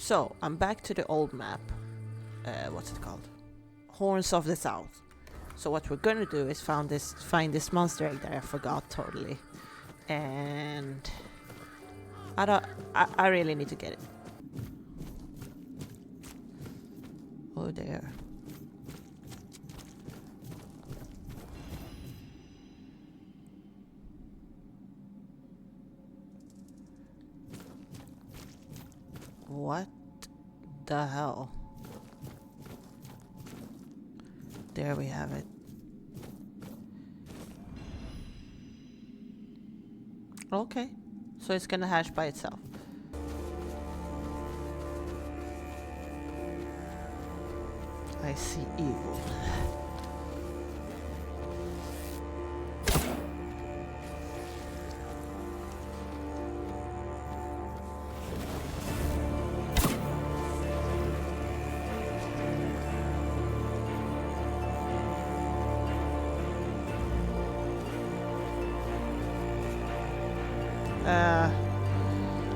So, I'm back to the old map. What's it called? Horns of the South. So what we're gonna do is find this monster egg that I forgot totally. And I really need to get it. Oh there. What the hell? There we have it. Okay, so it's gonna hatch by itself. I see evil.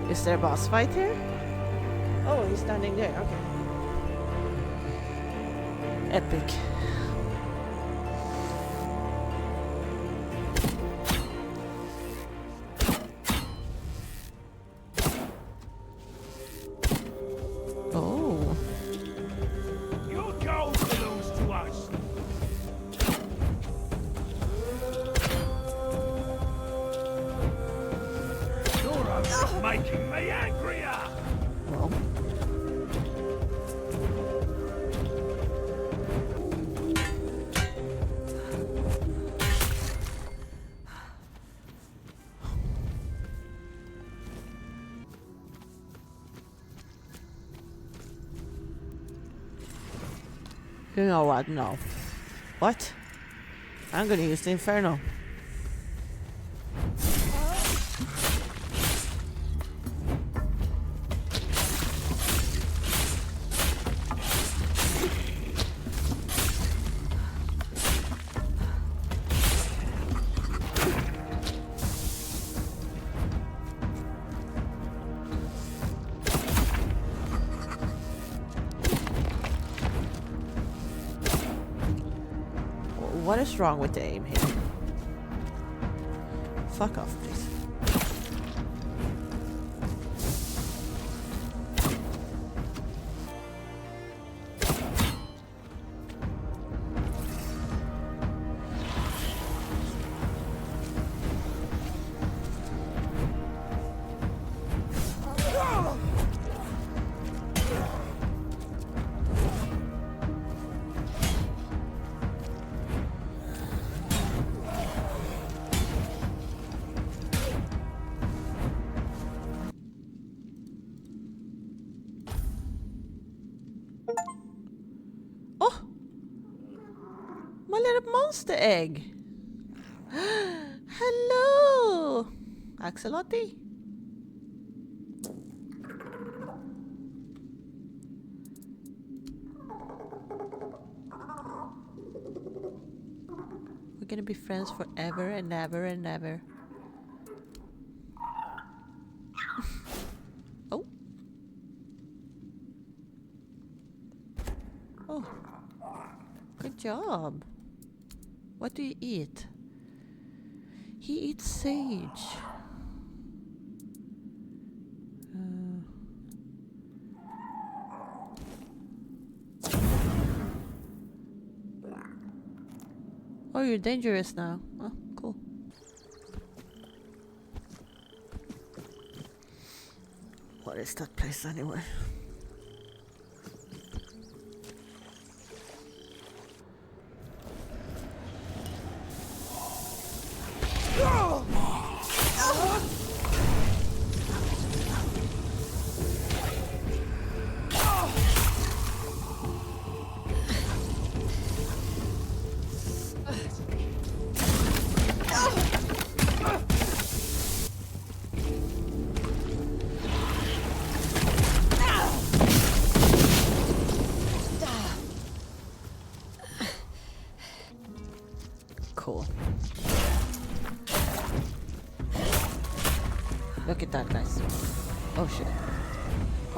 Is there a boss fight here? Oh, he's standing there, okay. Epic. Oh. Your gold belongs to us. You're only making me angrier. Well. You know what? No. What? I'm gonna use the Inferno. What is wrong with the aim here? Fuck off, please. My little monster egg. Hello, Axolotl. We're gonna be friends forever and ever and ever. Oh. Oh. Good job. What do you eat? He eats sage. Oh, you're dangerous now. Oh, cool. What is that place anyway?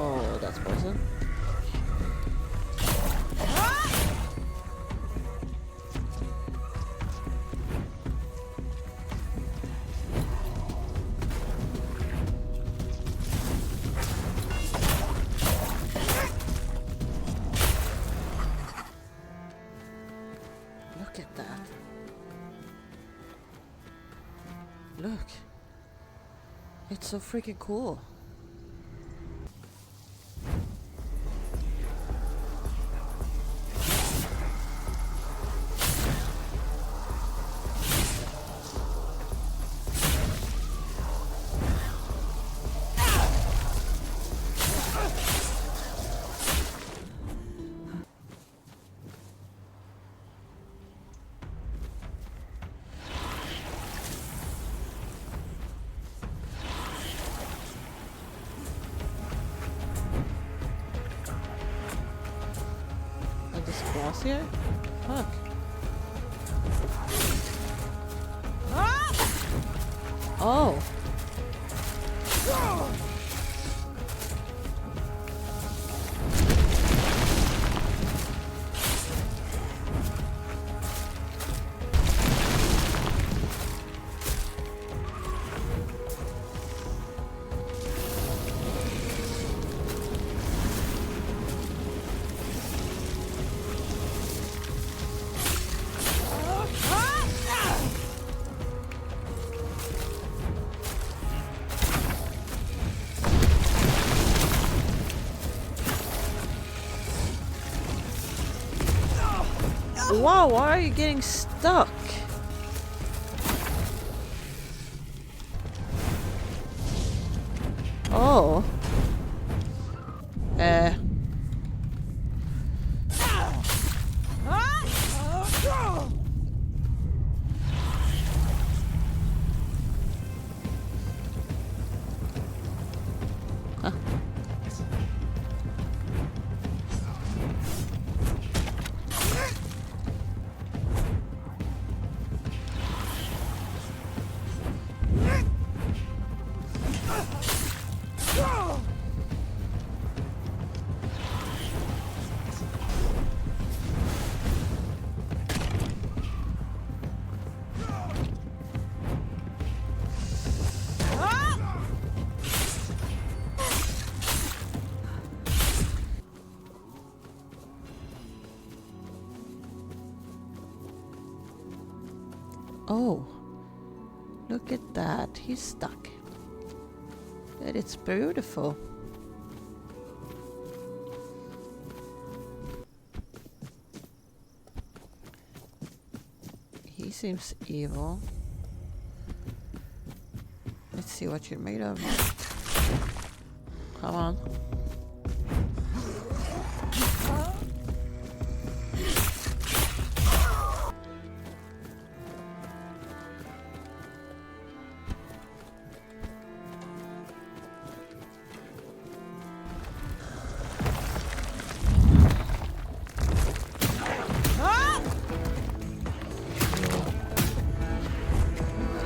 Oh, that's poison. Look at that. Look. It's so freaking cool. Boss here? Fuck. Oh. Wow, why are you getting stuck? Oh. Huh. Oh, look at that. He's stuck. But it's beautiful. He seems evil. Let's see what you're made of. Come on.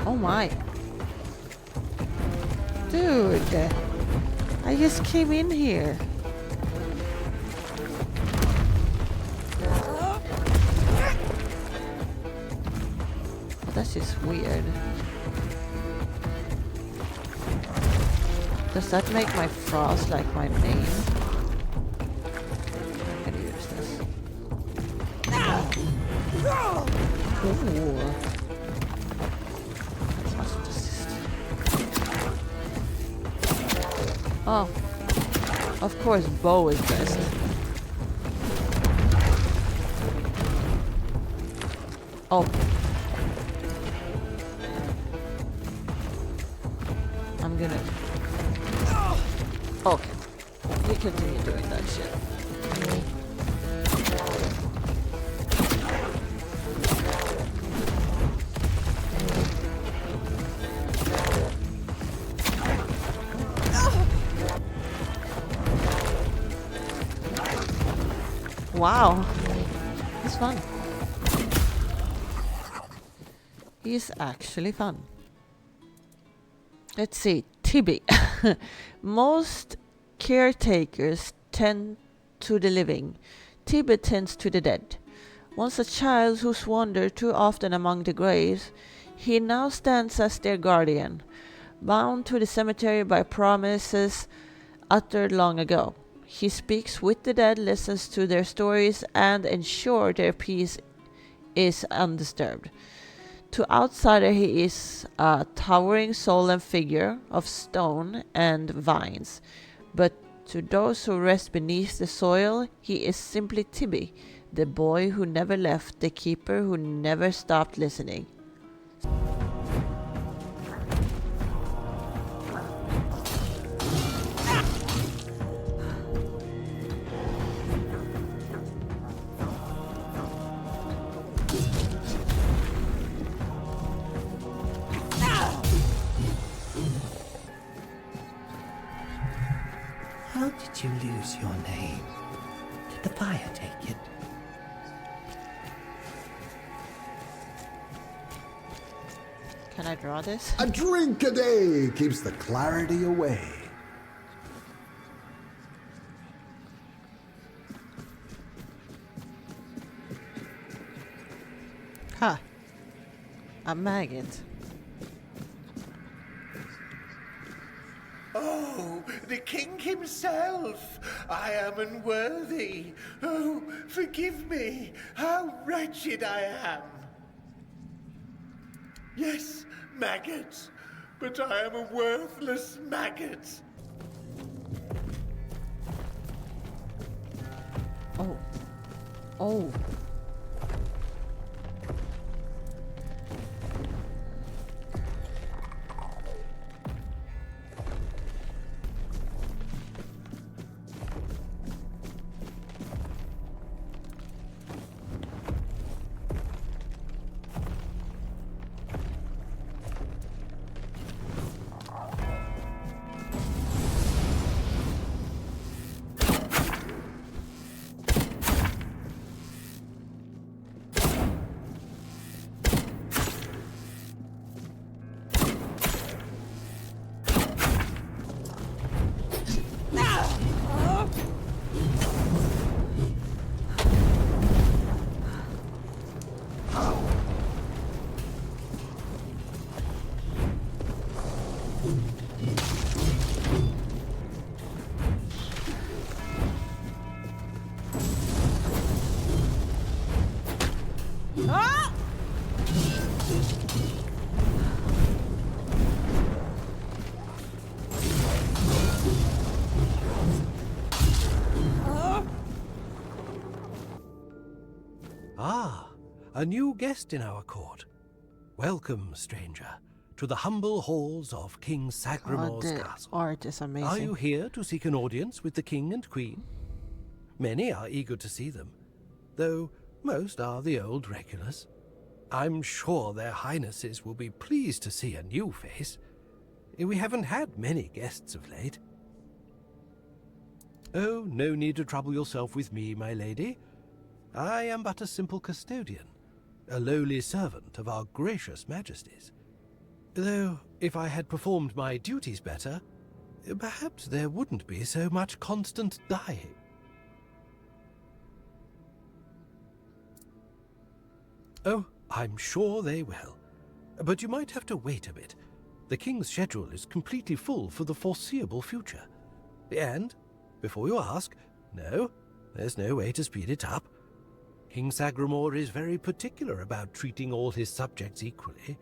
Oh my. Dude, I just came in here. That's just weird. Does that make my frost like my main? I'm gonna use this. Ooh. Oh, of course, bow is best. Oh. I'm gonna... Okay. We continue doing that shit. Wow, it's fun. He's actually fun. Let's see, Tibby. Most Caretakers tend to the living. Tibet tends to the dead. Once a child who's wandered too often among the graves, he now stands as their guardian, bound to the cemetery by promises uttered long ago. He speaks with the dead, listens to their stories, and ensures their peace is undisturbed. To outsider he is a towering solemn figure of stone and vines, but to those who rest beneath the soil, he is simply Tibby, the boy who never left, the keeper who never stopped listening. How did you lose your name? Did the fire take it? Can I draw this? A drink a day keeps the clarity away. Ha! A maggot. Oh, the king himself! I am unworthy. Oh, forgive me. How wretched I am. Yes, maggot. But I am a worthless maggot. Oh. Oh. Ah, a new guest in our court. Welcome, stranger, to the humble halls of King God, Sagremor's the castle. art is amazing. Are you here to seek an audience with the king and queen? Many are eager to see them, though most are the old regulars. I'm sure their highnesses will be pleased to see a new face. We haven't had many guests of late. Oh, no need to trouble yourself with me, my lady. I am but a simple custodian, a lowly servant of our gracious majesties. Though, if I had performed my duties better, perhaps there wouldn't be so much constant dying. Oh, I'm sure they will. But you might have to wait a bit. The king's schedule is completely full for the foreseeable future. And, before you ask, no, there's no way to speed it up. King Sagremor is very particular about treating all his subjects equally.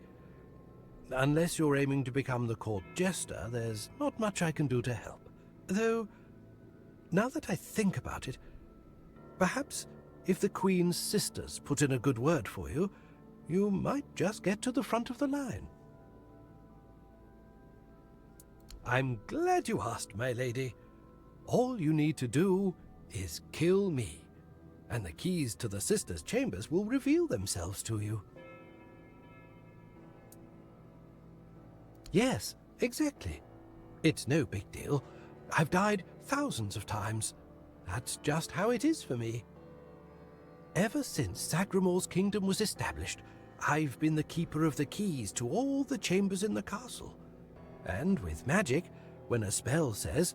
Unless you're aiming to become the court jester, there's not much I can do to help. Though, now that I think about it, perhaps if the Queen's sisters put in a good word for you, you might just get to the front of the line. I'm glad you asked, my lady. All you need to do is kill me, and the keys to the sisters' chambers will reveal themselves to you. Yes, exactly. It's no big deal. I've died thousands of times. That's just how it is for me. Ever since Sagremor's kingdom was established, I've been the keeper of the keys to all the chambers in the castle. And with magic, when a spell says,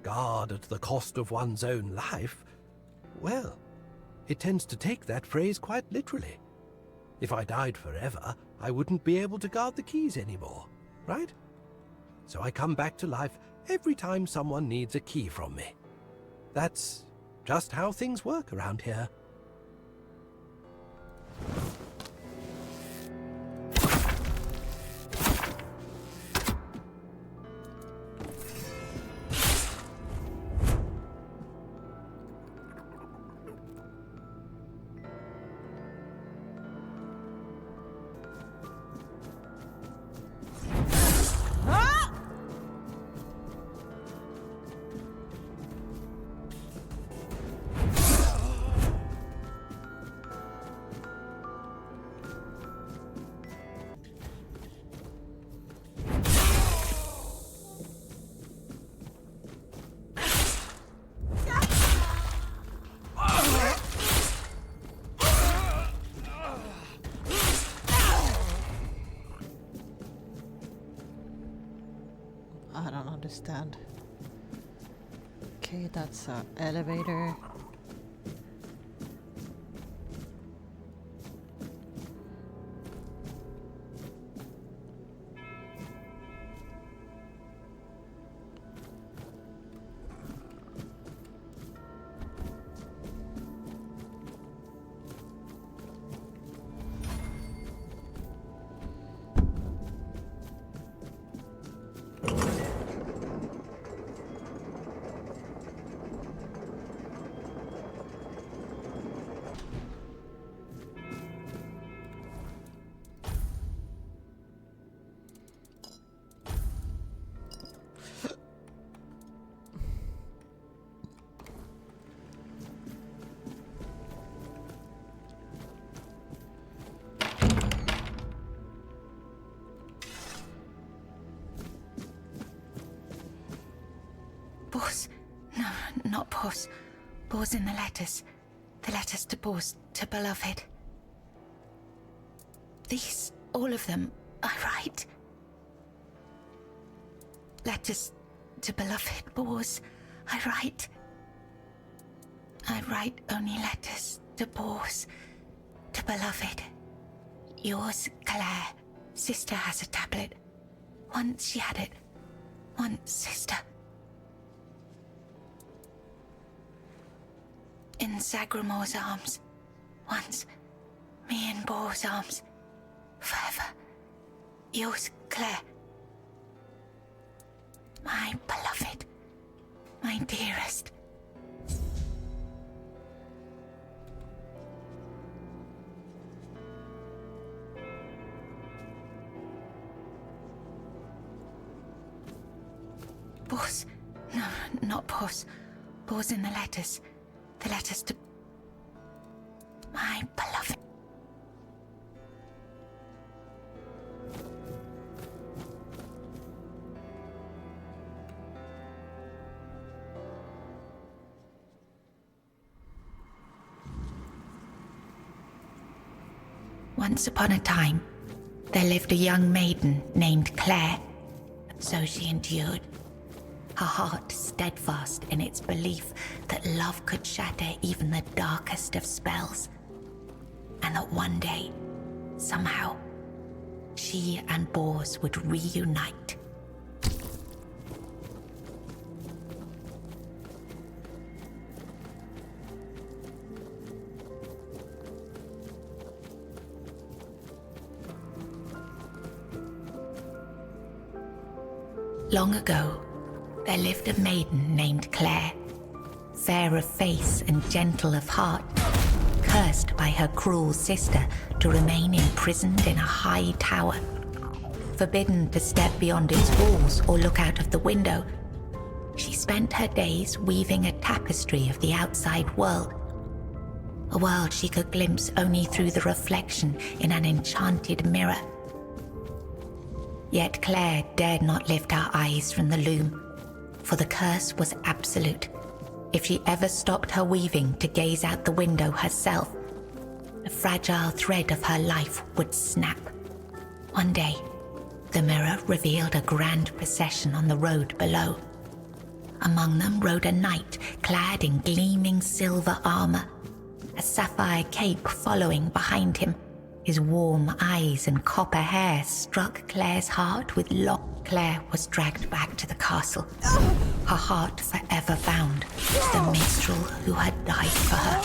guard at the cost of one's own life, well, it tends to take that phrase quite literally. If I died forever, I wouldn't be able to guard the keys anymore, right? So I come back to life every time someone needs a key from me. That's just how things work around here. I don't understand. Okay, that's an elevator. Boars. No, not boars. Boars in the letters. The letters to boars, to beloved. These, all of them, I write. Letters to beloved boars, I write. I write only letters to boars, to beloved. Yours, Claire. Sister has a tablet. Once she had it. Once, sister. In Sagremor's arms. Once, me in Boar's arms. Forever. Yours, Claire. My beloved. My dearest. Boars. No, not boars. Boars in the letters. The letters to my beloved. Once upon a time, there lived a young maiden named Claire. So she endured, her heart steadfast in its belief that love could shatter even the darkest of spells, and that one day, somehow, she and Boars would reunite. Long ago, there lived a maiden named Claire, fair of face and gentle of heart, cursed by her cruel sister to remain imprisoned in a high tower. Forbidden to step beyond its walls or look out of the window, she spent her days weaving a tapestry of the outside world, a world she could glimpse only through the reflection in an enchanted mirror. Yet Claire dared not lift her eyes from the loom, for the curse was absolute. If she ever stopped her weaving to gaze out the window herself, the fragile thread of her life would snap. One day, the mirror revealed a grand procession on the road below. Among them rode a knight clad in gleaming silver armor, a sapphire cape following behind him. His warm eyes and copper hair struck Claire's heart with lock. Claire was dragged back to the castle, her heart forever bound to the minstrel who had died for her.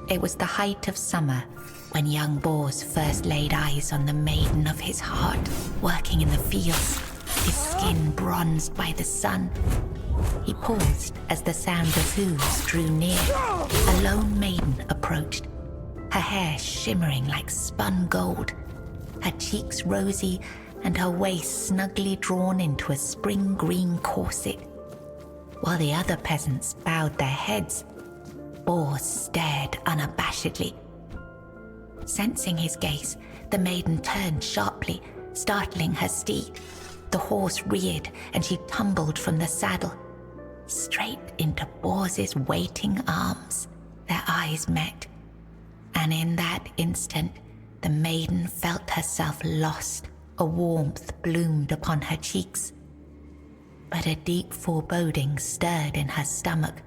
It was the height of summer when young Bors first laid eyes on the maiden of his heart, working in the fields, his skin bronzed by the sun. He paused as the sound of hooves drew near. A lone maiden approached, her hair shimmering like spun gold, her cheeks rosy and her waist snugly drawn into a spring green corset. While the other peasants bowed their heads, Bors stared unabashedly. Sensing his gaze, the maiden turned sharply, startling her steed. The horse reared and she tumbled from the saddle, straight into Bors's waiting arms. Their eyes met, and in that instant, the maiden felt herself lost. A warmth bloomed upon her cheeks, but a deep foreboding stirred in her stomach,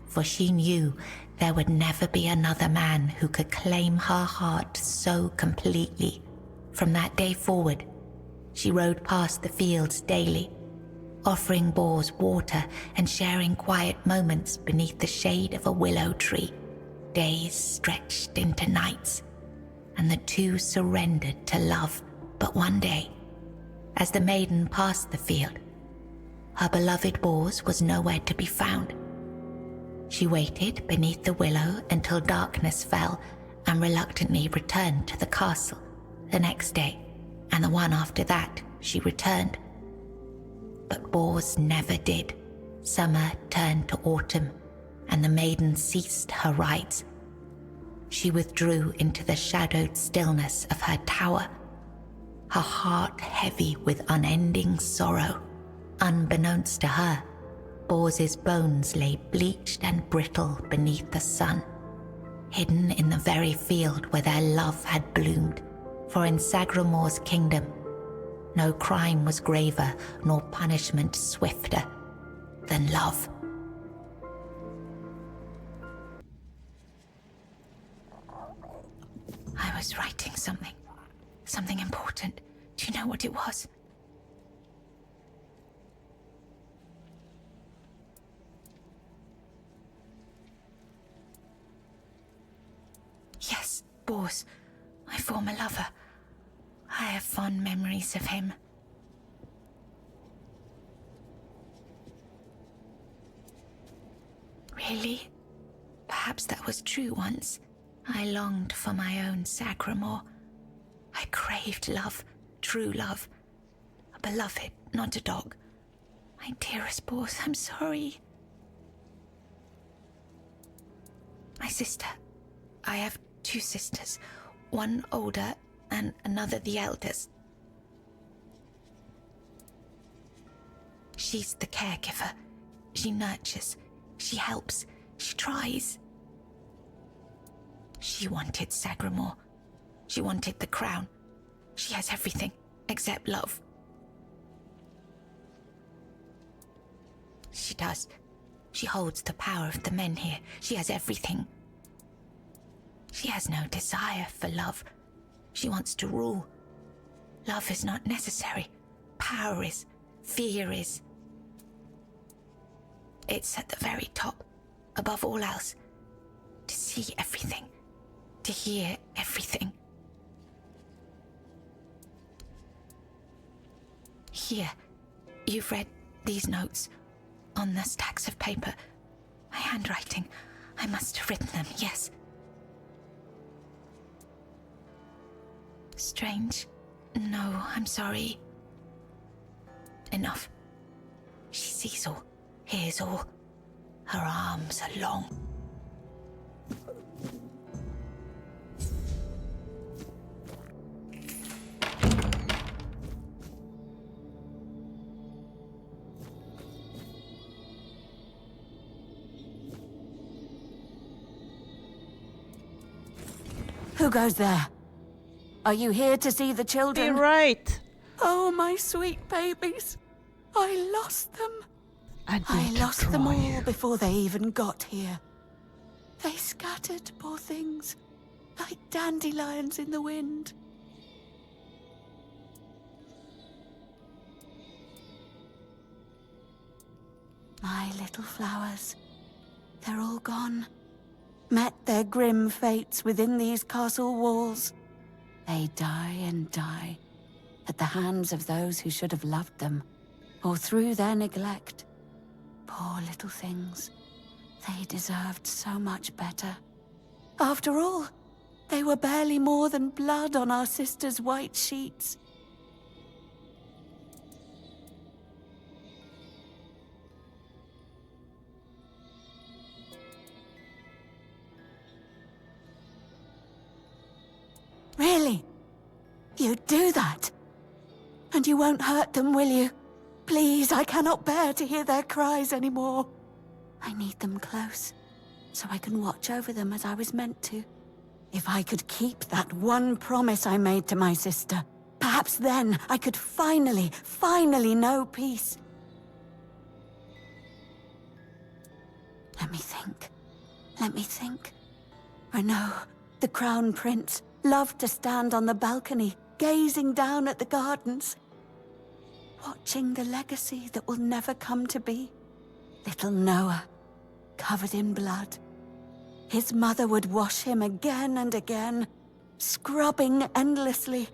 for she knew there would never be another man who could claim her heart so completely. From that day forward, she rode past the fields daily, offering Bors water and sharing quiet moments beneath the shade of a willow tree. Days stretched into nights, and the two surrendered to love. But one day, as the maiden passed the field, her beloved Bors was nowhere to be found. She waited beneath the willow until darkness fell and reluctantly returned to the castle. The next day, and the one after that, she returned. But Bors never did. Summer turned to autumn, and the maiden ceased her rides. She withdrew into the shadowed stillness of her tower, her heart heavy with unending sorrow. Unbeknownst to her, Bors's bones lay bleached and brittle beneath the sun, hidden in the very field where their love had bloomed. For in Sagremor's kingdom, no crime was graver nor punishment swifter than love. I was writing something important. Do you know what it was? Yes, Bors, my former lover. I have fond memories of him. Really? Perhaps that was true once. I longed for my own sagremor. I craved love, true love. A beloved, not a dog. My dearest Bors, I'm sorry. My sister. I have 2 sisters, one older and another the eldest. She's the caregiver. She nurtures, she helps, she tries. She wanted sagremor. She wanted the crown. She has everything except love. She does. She holds the power of the men here. She has everything. She has no desire for love. She wants to rule. Love is not necessary. Power is. Fear is. It's at the very top, above all else. To see everything. To hear everything. Here, you've read these notes on the stacks of paper. My handwriting. I must have written them, yes. Strange. No, I'm sorry. Enough. She sees all, hears all. Her arms are long. Who goes there? Are you here to see the Be children? right. Oh, my sweet babies. I lost them. And I lost them all before they even got here. They scattered, poor things, like dandelions in the wind. My little flowers, they're all gone. Met their grim fates within these castle walls. They die and die at the hands of those who should have loved them, or through their neglect. Poor little things. They deserved so much better. After all, they were barely more than blood on our sister's white sheets. Really? You'd do that? And you won't hurt them, will you? Please, I cannot bear to hear their cries anymore. I need them close, so I can watch over them as I was meant to. If I could keep that one promise I made to my sister, perhaps then I could finally know peace. Let me think. Renaud, the Crown Prince, loved to stand on the balcony, gazing down at the gardens, watching the legacy that will never come to be. Little Noah, covered in blood. His mother would wash him again and again, scrubbing endlessly.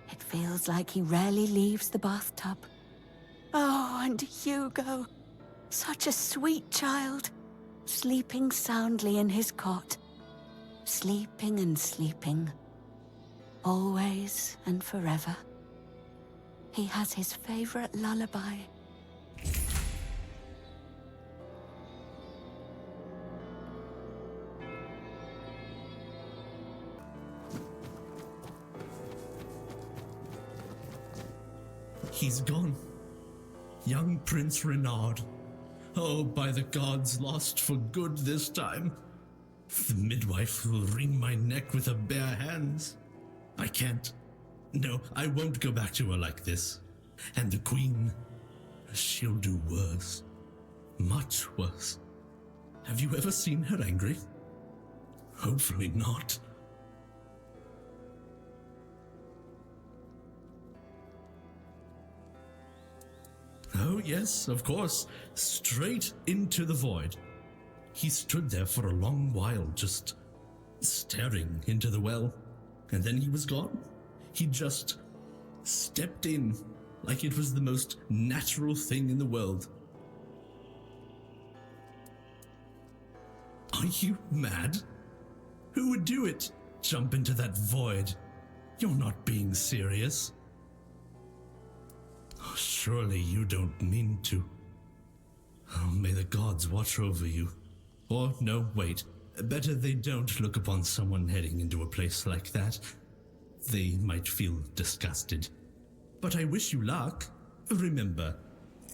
It feels like he rarely leaves the bathtub. Oh, and Hugo, such a sweet child, sleeping soundly in his cot, sleeping and sleeping, always and forever. He has his favorite lullaby. He's gone. Young Prince Renaud. Oh, by the gods, lost for good this time. The midwife will wring my neck with her bare hands. I can't. No, I won't go back to her like this. And the Queen, she'll do worse. Much worse. Have you ever seen her angry? Hopefully not. Oh, yes, of course. Straight into the void. He stood there for a long while, just staring into the well. And then he was gone. He just stepped in like it was the most natural thing in the world. Are you mad? Who would do it? Jump into that void? You're not being serious. Oh, surely you don't mean to. Oh, may the gods watch over you. Or, no, wait. Better they don't look upon someone heading into a place like that. They might feel disgusted. But I wish you luck. Remember,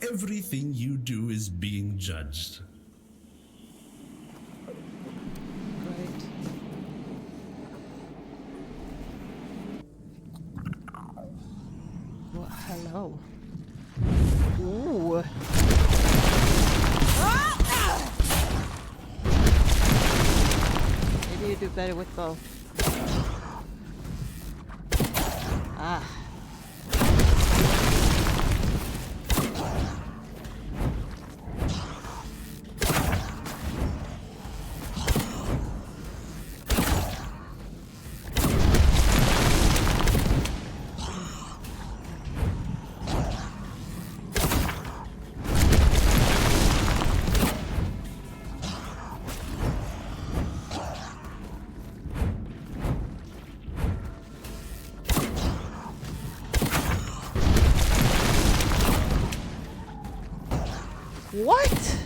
everything you do is being judged. Great. Well, hello. Ooh. Maybe you do better with both. Ah. What?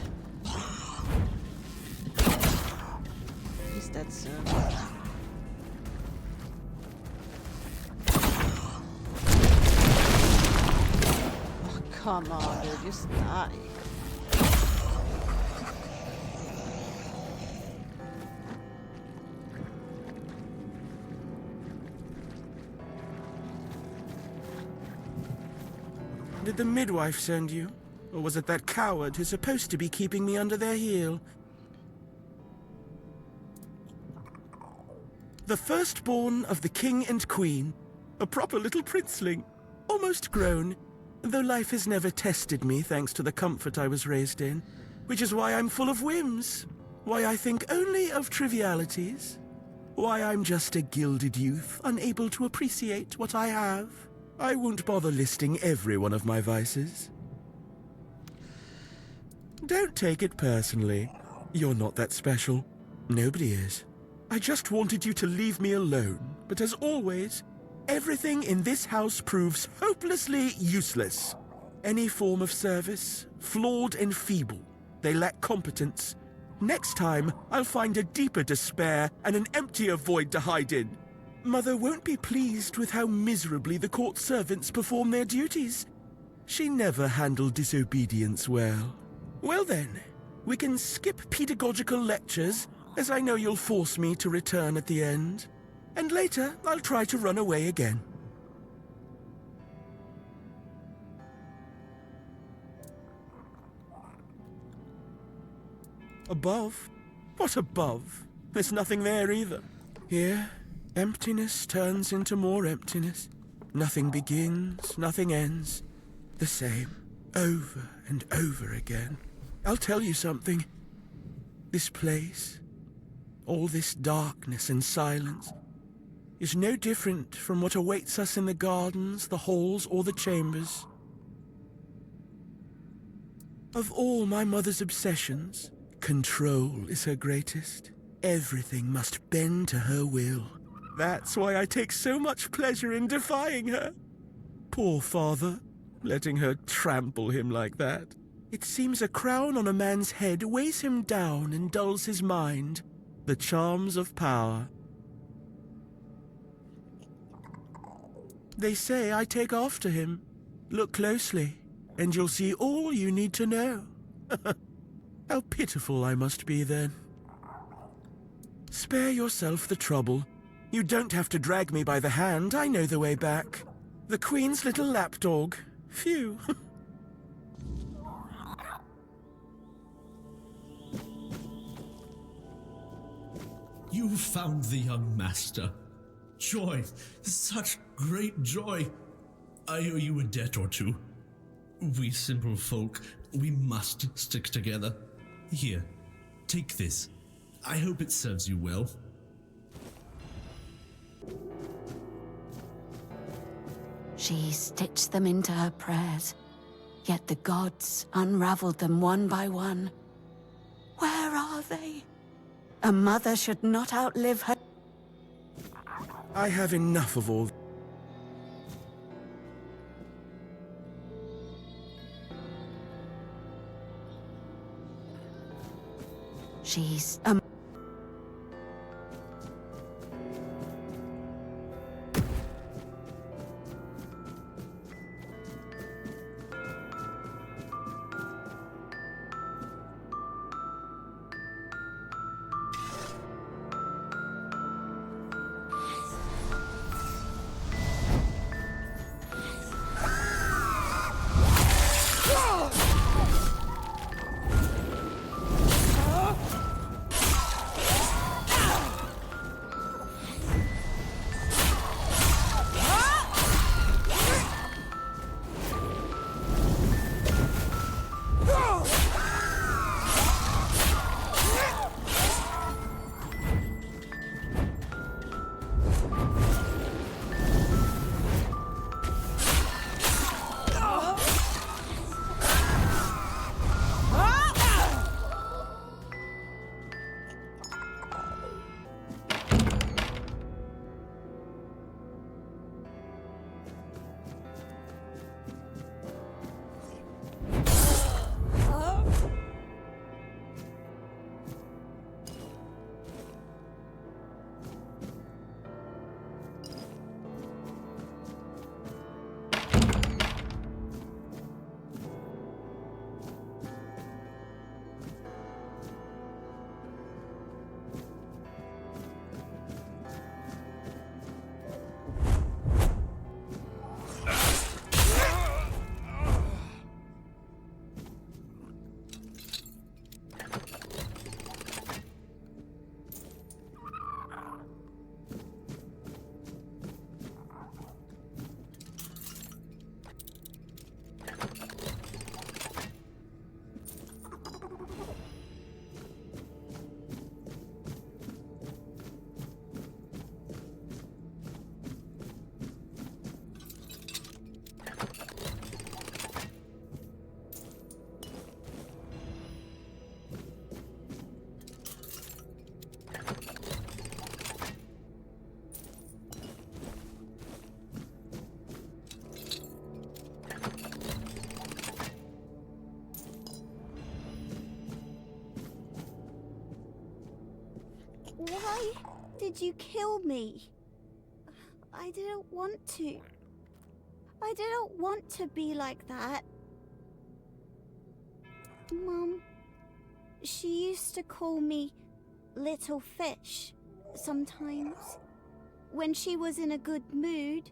He's dead soon. Oh, come on, dude, just die. Did the midwife send you? Or was it that coward who's supposed to be keeping me under their heel? The firstborn of the king and queen. A proper little princeling. Almost grown. Though life has never tested me thanks to the comfort I was raised in. Which is why I'm full of whims. Why I think only of trivialities. Why I'm just a gilded youth, unable to appreciate what I have. I won't bother listing every one of my vices. Don't take it personally. You're not that special. Nobody is. I just wanted you to leave me alone. But as always, everything in this house proves hopelessly useless. Any form of service, flawed and feeble. They lack competence. Next time, I'll find a deeper despair and an emptier void to hide in. Mother won't be pleased with how miserably the court servants perform their duties. She never handled disobedience well. Well then, we can skip pedagogical lectures, as I know you'll force me to return at the end. And later, I'll try to run away again. Above? What above? There's nothing there either. Here, emptiness turns into more emptiness. Nothing begins, nothing ends. The same, over and over again. I'll tell you something. This place, all this darkness and silence, is no different from what awaits us in the gardens, the halls, or the chambers. Of all my mother's obsessions, control is her greatest. Everything must bend to her will. That's why I take so much pleasure in defying her. Poor father, letting her trample him like that. It seems a crown on a man's head weighs him down and dulls his mind. The charms of power. They say I take after him. Look closely, and you'll see all you need to know. How pitiful I must be then. Spare yourself the trouble. You don't have to drag me by the hand. I know the way back. The Queen's little lapdog. Phew. You found the young master. Joy, such great joy. I owe you a debt or two. We simple folk, we must stick together. Here, take this. I hope it serves you well. She stitched them into her prayers, yet the gods unraveled them one by one. Where are they? A mother should not outlive her. I have enough of all. She's Why did you kill me? I didn't want to. I didn't want to be like that. Mum, she used to call me Little Fish sometimes, when she was in a good mood.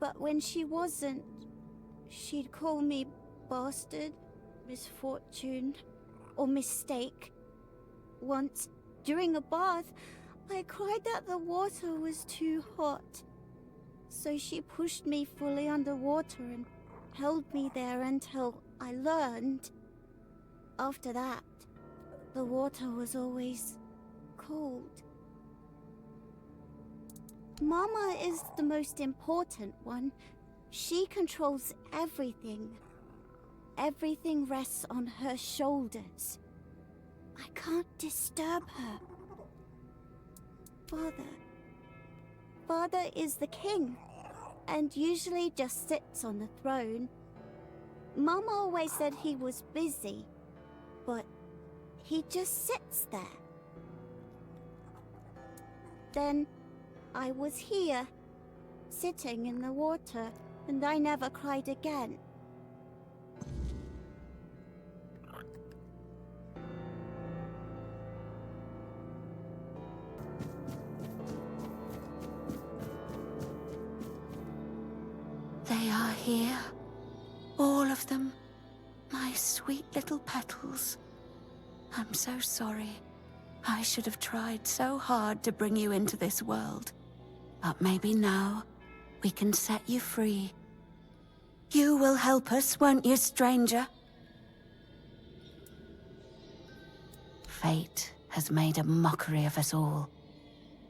But when she wasn't, she'd call me Bastard, Misfortune, or Mistake. Once, during a bath, I cried that the water was too hot. So she pushed me fully underwater and held me there until I learned. After that, the water was always cold. Mama is the most important one. She controls everything. Everything rests on her shoulders. I can't disturb her. Father is the king, and usually just sits on the throne. Mama always said he was busy, but he just sits there. Then I was here, sitting in the water, and I never cried again. They are here. All of them. My sweet little petals. I'm so sorry. I should have tried so hard to bring you into this world. But maybe now we can set you free. You will help us, won't you, stranger? Fate has made a mockery of us all.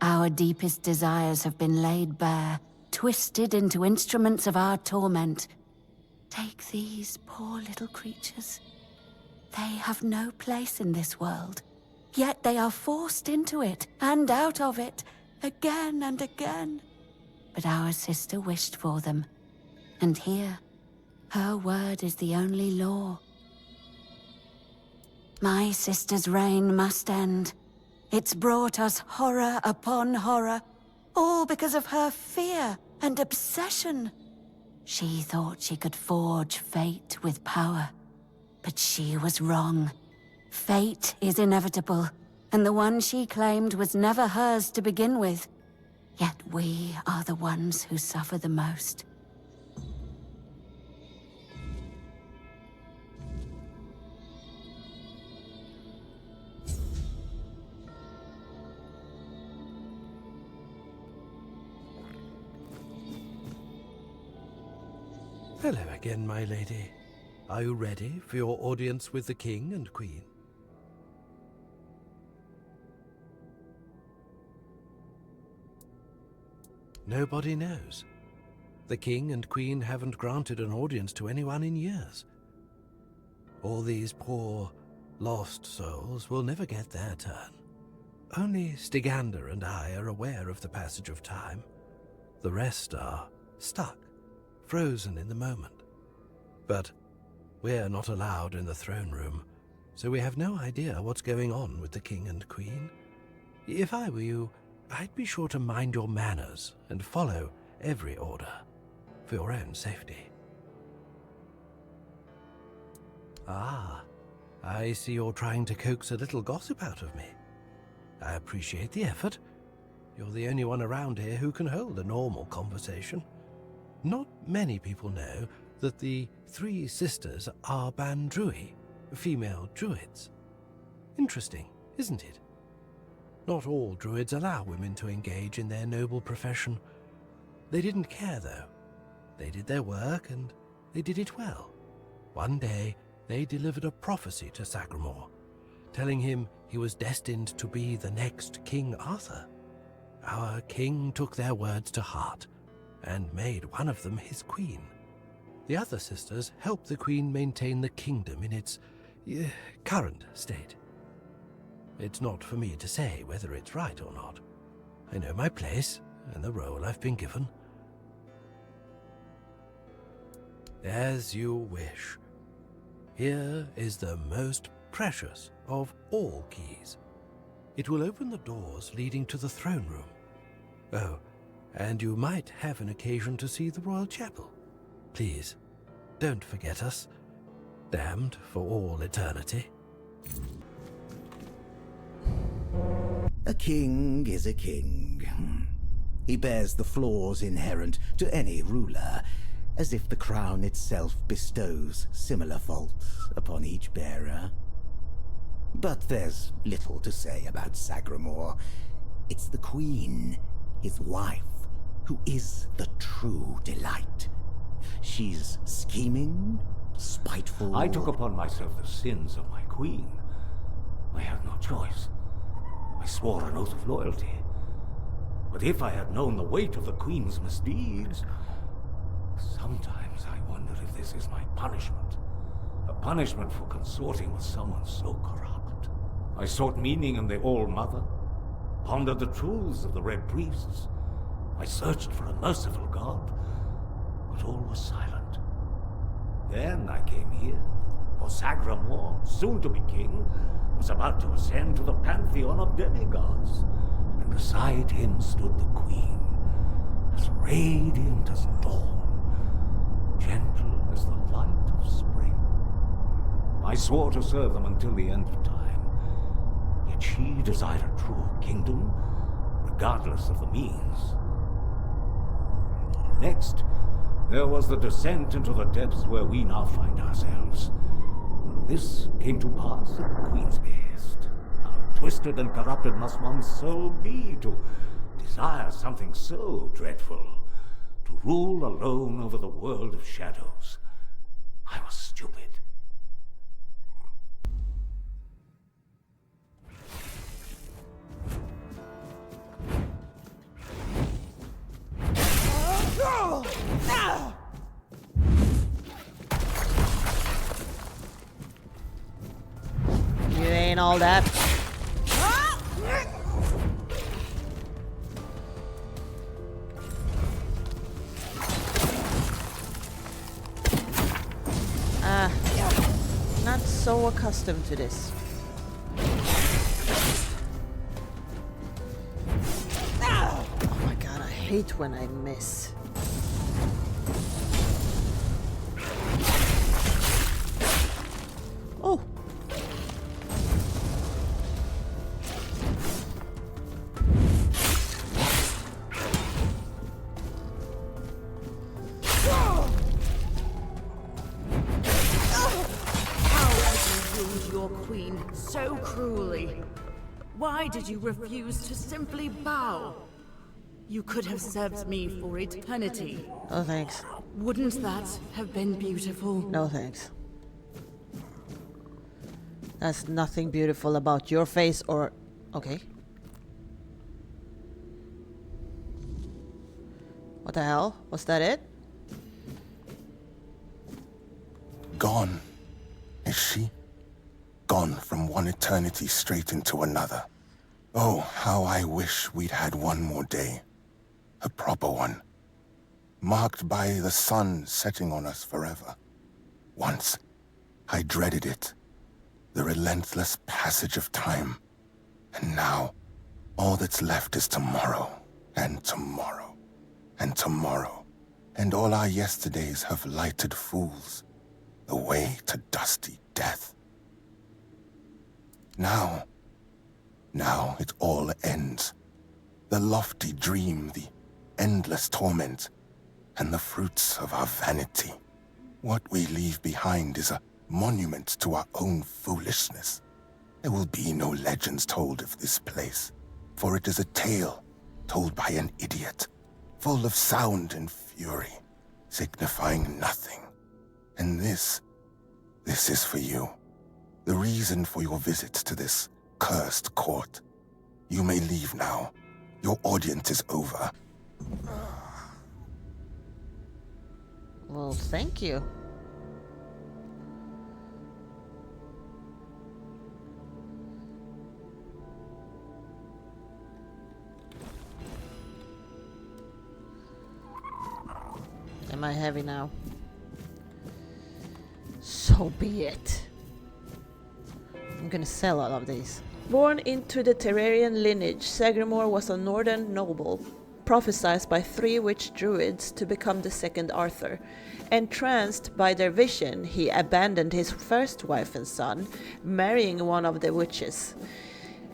Our deepest desires have been laid bare, twisted into instruments of our torment. Take these poor little creatures. They have no place in this world, yet they are forced into it and out of it, again and again. But our sister wished for them, and here, her word is the only law. My sister's reign must end. It's brought us horror upon horror, all because of her fear and obsession. She thought she could forge fate with power, but she was wrong. Fate is inevitable, and the one she claimed was never hers to begin with. Yet we are the ones who suffer the most. Hello again, my lady. Are you ready for your audience with the king and queen? Nobody knows. The king and queen haven't granted an audience to anyone in years. All these poor, lost souls will never get their turn. Only Stygander and I are aware of the passage of time. The rest are stuck, frozen in the moment. But we're not allowed in the throne room, so we have no idea what's going on with the king and queen. If I were you, I'd be sure to mind your manners and follow every order, for your own safety. Ah, I see you're trying to coax a little gossip out of me. I appreciate the effort. You're the only one around here who can hold a normal conversation. Not many people know that the three sisters are Bandrui, female druids. Interesting, isn't it? Not all druids allow women to engage in their noble profession. They didn't care, though. They did their work, and they did it well. One day, they delivered a prophecy to Sagremor, telling him he was destined to be the next King Arthur. Our king took their words to heart, and made one of them his queen. The other sisters helped the queen maintain the kingdom in its current state. It's not for me to say whether it's right or not. I know my place and the role I've been given. As you wish. Here is the most precious of all keys. It will open the doors leading to the throne room. Oh, and you might have an occasion to see the royal chapel. Please, don't forget us. Damned for all eternity. A king is a king. He bears the flaws inherent to any ruler, as if the crown itself bestows similar faults upon each bearer. But there's little to say about sagremor. It's the queen, his wife, who is the true delight. She's scheming, spiteful. I took upon myself the sins of my queen. I had no choice. I swore an oath of loyalty. But if I had known the weight of the queen's misdeeds, sometimes I wonder if this is my punishment. A punishment for consorting with someone so corrupt. I sought meaning in the All-Mother, pondered the truths of the Red Priests. I searched for a merciful God, but all was silent. Then I came here, for sagremor, soon to be king, was about to ascend to the pantheon of demigods, and beside him stood the queen, as radiant as dawn, gentle as the light of spring. I swore to serve them until the end of time, yet she desired a true kingdom, regardless of the means. Next, there was the descent into the depths where we now find ourselves. This came to pass at the Queen's behest. How twisted and corrupted must one's soul be to desire something so dreadful, to rule alone over the world of shadows. I was stupid. You ain't all that. Not so accustomed to this. Oh my god, I hate when I miss. Oh. Your queen so cruelly? Why did you refuse to simply bow? You could have served me for eternity. No thanks. Wouldn't that have been beautiful? No thanks. There's nothing beautiful about your face or... Okay. What the hell? Was that it? Gone. Is she? Gone from one eternity straight into another. Oh, how I wish we'd had one more day. A proper one. Marked by the sun setting on us forever. Once, I dreaded it. The relentless passage of time. And now, all that's left is tomorrow, and tomorrow, and tomorrow. And all our yesterdays have lighted fools, the way to dusty death. Now it all ends. The lofty dream, the endless torment, and the fruits of our vanity. What we leave behind is a monument to our own foolishness. There will be no legends told of this place, for it is a tale told by an idiot, full of sound and fury, signifying nothing. And this is for you. The reason for your visit to this cursed court. You may leave now. Your audience is over. Well, thank you. Am I heavy now? So be it. I'm gonna sell all of these. Born into the Terrarian lineage, sagremor was a northern noble, prophesied by 3 witch druids to become the second Arthur. Entranced by their vision, he abandoned his first wife and son, marrying one of the witches.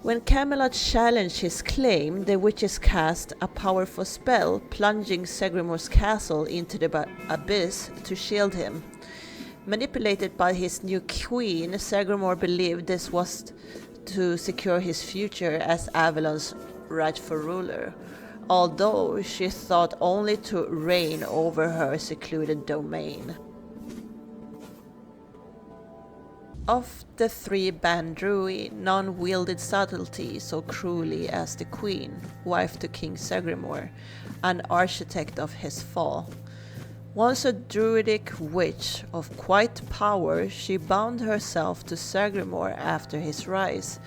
When Camelot challenged his claim, the witches cast a powerful spell, plunging sagremor's castle into the abyss to shield him. Manipulated by his new queen, sagremor believed this was to secure his future as Avalon's rightful ruler, although she thought only to reign over her secluded domain. Of the 3 Bandrui, none wielded subtlety so cruelly as the queen, wife to King Sagremor, an architect of his fall. Once a druidic witch of quite power, she bound herself to Sagremor after his rise,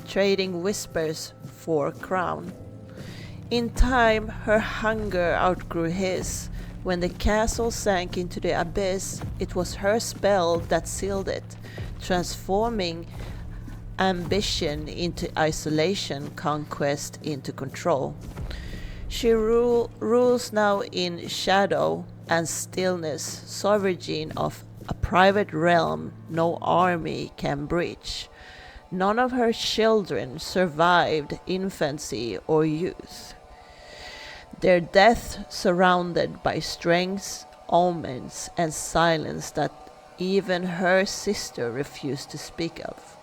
trading whispers for crown. In time, her hunger outgrew his. When the castle sank into the abyss, it was her spell that sealed it, transforming ambition into isolation, conquest into control. She rules now in shadow and stillness, sovereign of a private realm no army can breach. None of her children survived infancy or youth, their death surrounded by strengths, omens, and silence that even her sister refused to speak of.